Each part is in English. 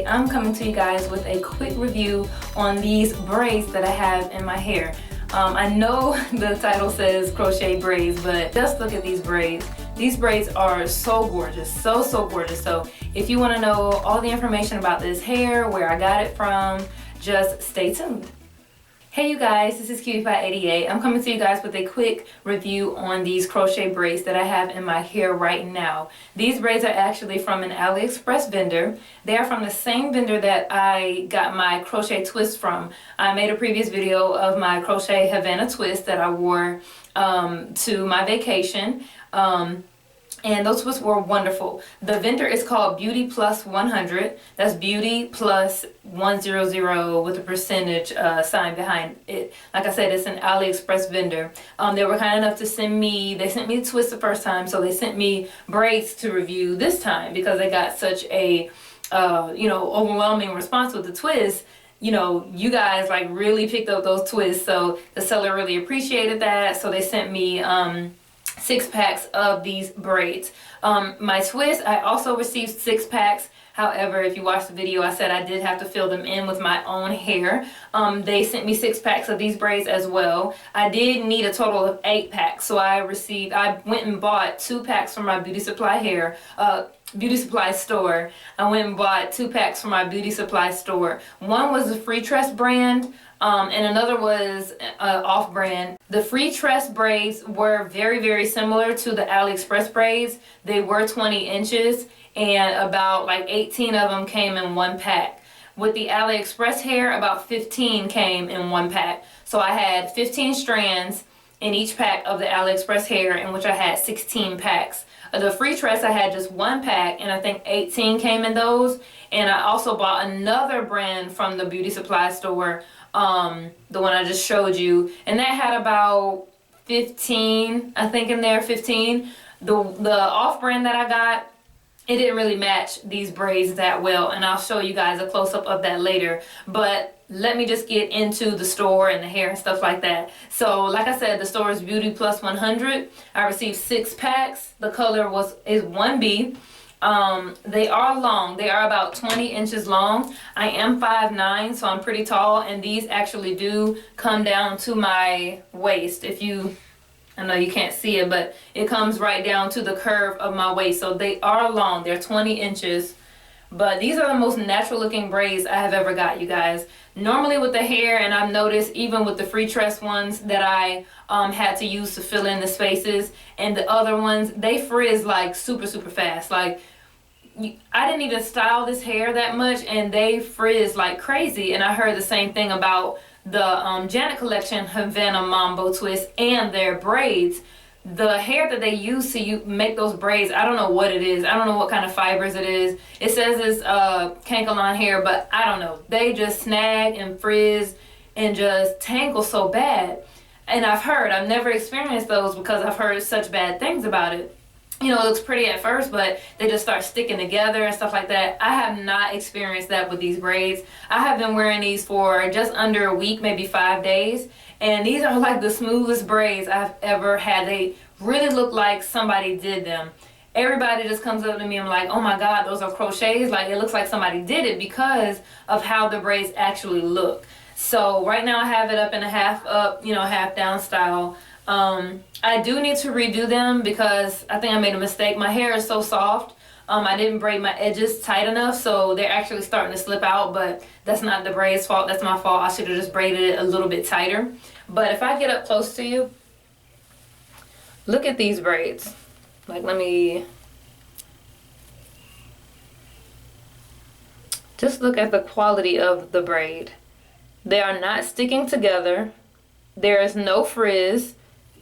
Today I'm coming to you guys with a quick review on these braids that I have in my hair. I know the title says crochet braids, but just look at these braids. These braids are so gorgeous, so gorgeous. So if you want to know all the information about this hair, where I got it from, just stay tuned. Hey you guys, this is Cutie88. I'm coming to you guys with a quick review on these crochet braids that I have in my hair right now. These braids are actually from an Aliexpress vendor. They are from the same vendor that I got my crochet twist from. I made a previous video of my crochet Havana twist that I wore to my vacation. And those twists were wonderful. The vendor is called Beauty Plus 100. That's Beauty Plus 100 with a percentage sign behind it. Like I said, it's an AliExpress vendor. They were kind enough to send me, they sent me the twist the first time, so they sent me braids to review this time because they got such a, overwhelming response with the twist. You know, you guys like really picked up those twists, so the seller really appreciated that. So they sent me 6 packs of these braids. My twist, I also received 6 packs. However, if you watch the video, I said I did have to fill them in with my own hair. They sent me 6 packs of these braids as well. I did need a total of 8 packs, so I went and bought 2 packs from my beauty supply store. I went and bought 2 packs from my beauty supply store. One was the freetress brand, and another was off-brand. The freetress braids were very similar to the AliExpress braids. They were 20 inches and about like 18 of them came in 1 pack. With the AliExpress hair, about 15 came in 1 pack. So I had 15 strands in each pack of the AliExpress hair, in which I had 16 packs. The freetress I had just 1 pack, and I think 18 came in those. And I also bought another brand from the beauty supply store, the one I just showed you, and that had about 15, I think, in there, 15. The off brand that I got, it didn't really match these braids that well, and I'll show you guys a close-up of that later. But let me just get into the store and the hair and stuff like that. So like I said, the store is Beauty Plus 100. I received 6 packs. The color is 1B. They are long. They are about 20 inches long. I am 5'9", so I'm pretty tall, and these actually do come down to my waist. I know you can't see it, but it comes right down to the curve of my waist. So they are long. They're 20 inches. But these are the most natural looking braids I have ever got, you guys. Normally with the hair, and I've noticed even with the free tress ones that I had to use to fill in the spaces, and the other ones, they frizz like super fast. Like, I didn't even style this hair that much, and they frizz like crazy. And I heard the same thing about the Janet Collection Havana Mambo twist and their braids. The hair that they use to make those braids, I don't know what it is. I don't know what kind of fibers it is. It says it's Kankalon hair, but I don't know. They just snag and frizz and just tangle so bad. And I've never experienced those because I've heard such bad things about it. You know, it looks pretty at first, but they just start sticking together and stuff like that. I have not experienced that with these braids. I have been wearing these for just under a week, maybe 5 days. And these are like the smoothest braids I've ever had. They really look like somebody did them. Everybody just comes up to me and I'm like, oh my God, those are crochets. Like, it looks like somebody did it because of how the braids actually look. So right now I have it up in a half up, half down style. I do need to redo them because I think I made a mistake. My hair is so soft. I didn't braid my edges tight enough, so they're actually starting to slip out, but that's not the braid's fault. That's my fault. I should have just braided it a little bit tighter. But if I get up close to you, look at these braids. Like, let me just look at the quality of the braid. They are not sticking together. There is no frizz.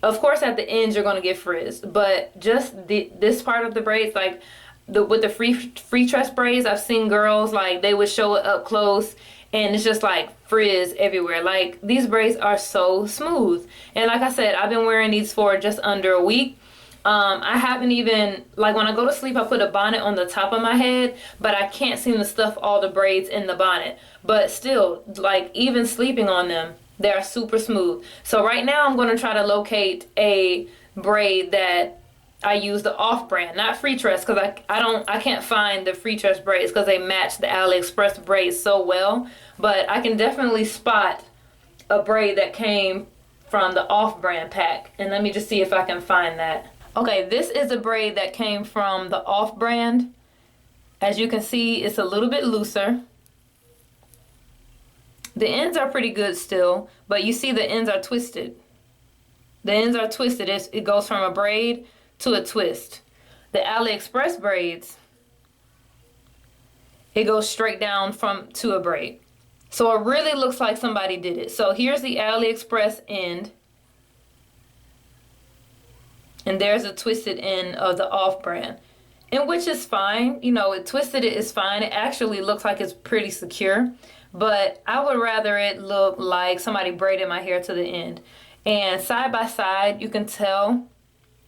Of course, at the ends you're gonna get frizz, but just this part of the braids, like with the free tress braids, I've seen girls like they would show it up close, and it's just like frizz everywhere. Like, these braids are so smooth, and like I said, I've been wearing these for just under a week. I haven't even, like, when I go to sleep, I put a bonnet on the top of my head, but I can't seem to stuff all the braids in the bonnet. But still, like, even sleeping on them, they are super smooth. So right now I'm going to try to locate a braid that I use the off-brand, not freetress, because I can't find the freetress braids because they match the Aliexpress braids so well. But I can definitely spot a braid that came from the off-brand pack, and let me just see if I can find that. Okay, this is a braid that came from the off-brand. As you can see, it's a little bit looser. The ends are pretty good still, but you see the ends are twisted. The ends are twisted. It goes from a braid to a twist. The Aliexpress braids, it goes straight down to a braid. So it really looks like somebody did it. So here's the Aliexpress end. And there's a twisted end of the off-brand. And which is fine. You know, it twisted it is fine. It actually looks like it's pretty secure. But I would rather it look like somebody braided my hair to the end. And side by side, you can tell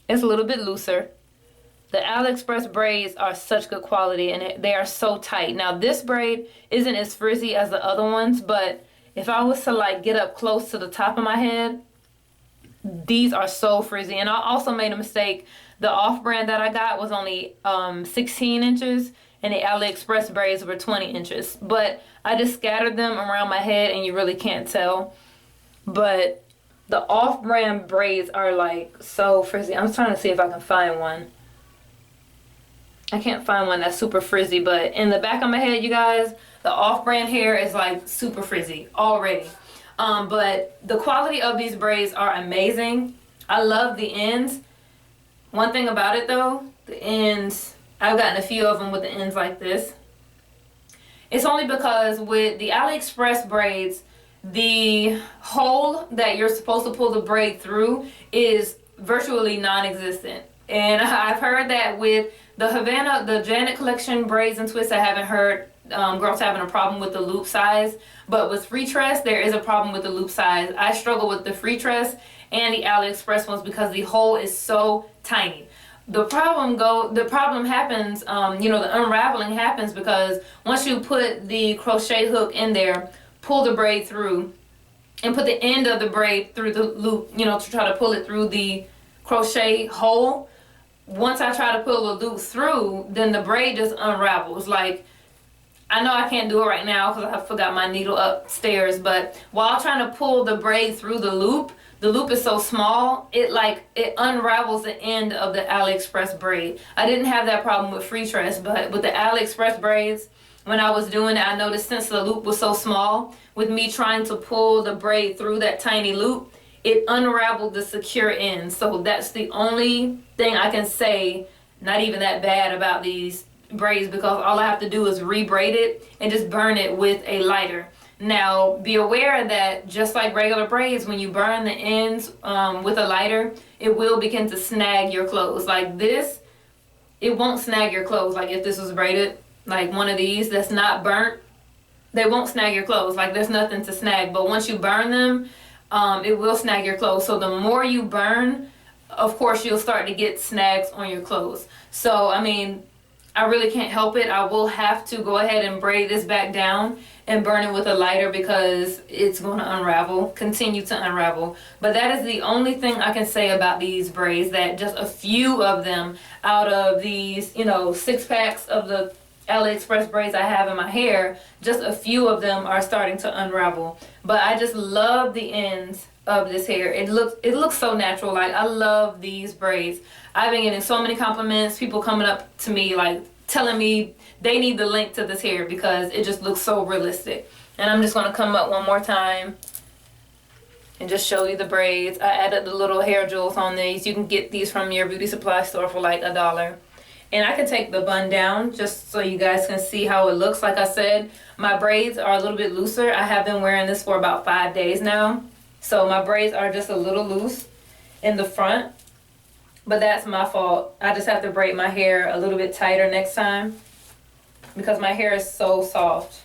it's a little bit looser. The Aliexpress braids are such good quality and they are so tight. Now this braid isn't as frizzy as the other ones, but if I was to like get up close to the top of my head, these are so frizzy. And I also made a mistake. The off-brand that I got was only 16 inches and the Aliexpress braids were 20 inches. But I just scattered them around my head and you really can't tell. But the off-brand braids are like so frizzy. I'm trying to see if I can find one. I can't find one that's super frizzy, but in the back of my head, you guys, the off-brand hair is like super frizzy already. But the quality of these braids are amazing. I love the ends. One thing about it though, the ends, I've gotten a few of them with the ends like this. It's only because with the Aliexpress braids, the hole that you're supposed to pull the braid through is virtually non-existent. And I've heard that with the Janet Collection braids and twists, I haven't heard girls having a problem with the loop size. But with freetress, there is a problem with the loop size. I struggle with the freetress and the Aliexpress ones because the hole is so tiny. The problem happens, the unraveling happens because once you put the crochet hook in there, pull the braid through, and put the end of the braid through the loop, to try to pull it through the crochet hole. Once I try to pull the loop through, then the braid just unravels. Like, I know I can't do it right now because I forgot my needle upstairs, but while trying to pull the braid through the loop is so small, it unravels the end of the Aliexpress braid. I didn't have that problem with freetress, but with the Aliexpress braids, when I was doing it, I noticed since the loop was so small, with me trying to pull the braid through that tiny loop, it unraveled the secure end. So that's the only thing I can say, not even that bad about these braids, because all I have to do is re-braid it and just burn it with a lighter. Now, be aware that just like regular braids, when you burn the ends with a lighter, it will begin to snag your clothes. Like this, it won't snag your clothes. Like if this was braided, like one of these that's not burnt, they won't snag your clothes. Like there's nothing to snag. But once you burn them, it will snag your clothes. So the more you burn, of course, you'll start to get snags on your clothes. So, I mean, I really can't help it. I will have to go ahead and braid this back down and burn it with a lighter because it's going to unravel, continue to unravel. But that is the only thing I can say about these braids, that just a few of them out of these, 6 packs of the Aliexpress braids I have in my hair, just a few of them are starting to unravel. But I just love the ends of this hair. It looks so natural. Like, I love these braids. I've been getting so many compliments, people coming up to me like telling me they need the link to this hair because it just looks so realistic. And I'm just going to come up one more time and just show you the braids. I added the little hair jewels on these. You can get these from your beauty supply store for like $1. And I can take the bun down just so you guys can see how it looks. Like I said, my braids are a little bit looser. I have been wearing this for about 5 days now. So my braids are just a little loose in the front. But that's my fault. I just have to braid my hair a little bit tighter next time because my hair is so soft.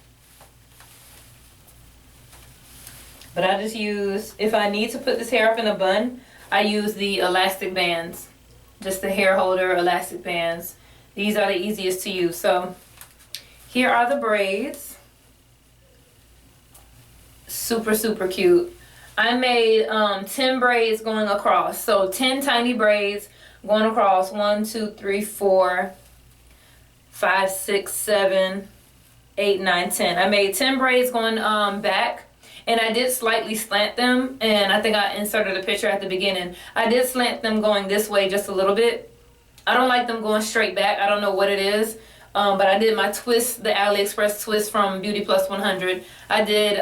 But I just use, if I need to put this hair up in a bun, I use the elastic bands. Just the hair holder elastic bands. These are the easiest to use. So here are the braids. Super, super cute. I made 10 braids going across. So 10 tiny braids going across 1, 2, 3, 4, 5, 6, 7, 8, 9, 10. I made 10 braids going back, and I did slightly slant them, and I think I inserted a picture at the beginning. I did slant them going this way just a little bit. I don't like them going straight back. I don't know what it is, but I did my twist, the AliExpress twist from Beauty Plus 100. I did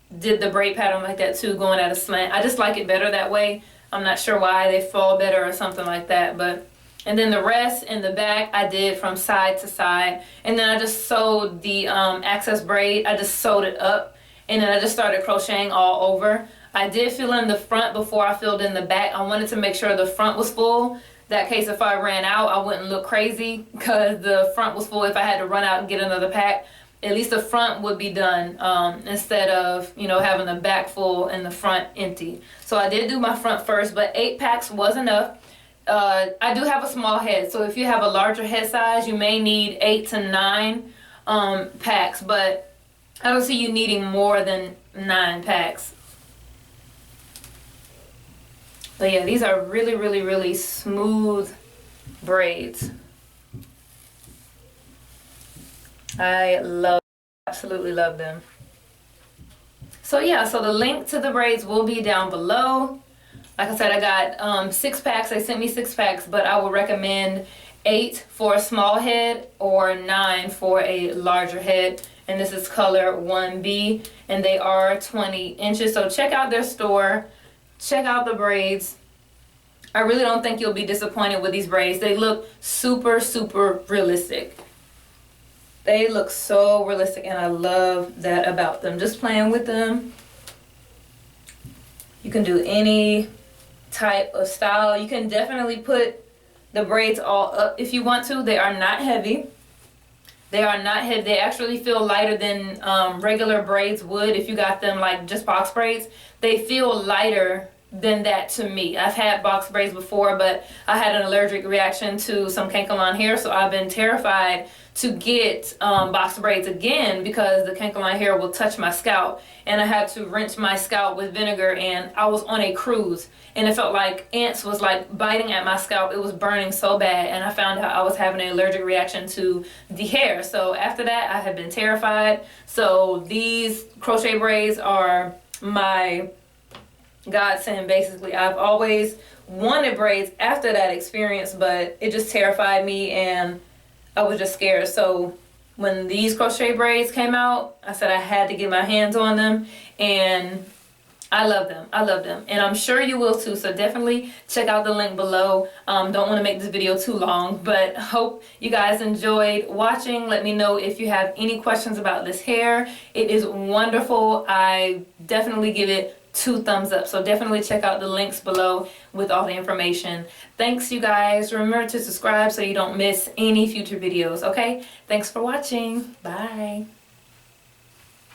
the braid pattern like that too, going at a slant. I just like it better that way. I'm not sure why, they fall better or something like that, but. And then the rest in the back I did from side to side, and then I just sewed the access braid. I just sewed it up, and then I just started crocheting all over. I did fill in the front before I filled in the back. I wanted to make sure the front was full. That case, if I ran out, I wouldn't look crazy, because the front was full. If I had to run out and get another pack, at least the front would be done, instead of, you know, having the back full and the front empty. So I did do my front first, but 8 packs was enough. I do have a small head, so if you have a larger head size, you may need 8 to 9 packs, but I don't see you needing more than 9 packs. But yeah, these are really, really, really smooth braids. I love, absolutely love them. So yeah, so the link to the braids will be down below. Like I said, I got 6 packs. They sent me 6 packs, but I would recommend 8 for a small head or 9 for a larger head. And this is color 1B, and they are 20 inches. So check out their store. Check out the braids. I really don't think you'll be disappointed with these braids. They look super, super realistic. They look so realistic, and I love that about them. Just playing with them. You can do any type of style. You can definitely put the braids all up if you want to. They are not heavy. They are not heavy. They actually feel lighter than regular braids would if you got them like just box braids. They feel lighter than that to me. I've had box braids before, but I had an allergic reaction to some canker hair, so I've been terrified to get box braids again, because the canker hair will touch my scalp, and I had to rinse my scalp with vinegar, and I was on a cruise, and it felt like ants was like biting at my scalp. It was burning so bad, and I found out I was having an allergic reaction to the hair. So after that, I have been terrified. So these crochet braids are my godsend, basically. I've always wanted braids after that experience, but it just terrified me, and I was just scared. So when these crochet braids came out, I said I had to get my hands on them, and I love them. I love them, and I'm sure you will too. So definitely check out the link below. Don't want to make this video too long, but hope you guys enjoyed watching. Let me know if you have any questions about this hair. It is wonderful. I definitely give it 2 thumbs up. So definitely check out the links below with all the information. Thanks, you guys. Remember to subscribe so you don't miss any future videos, okay? Thanks for watching. Bye.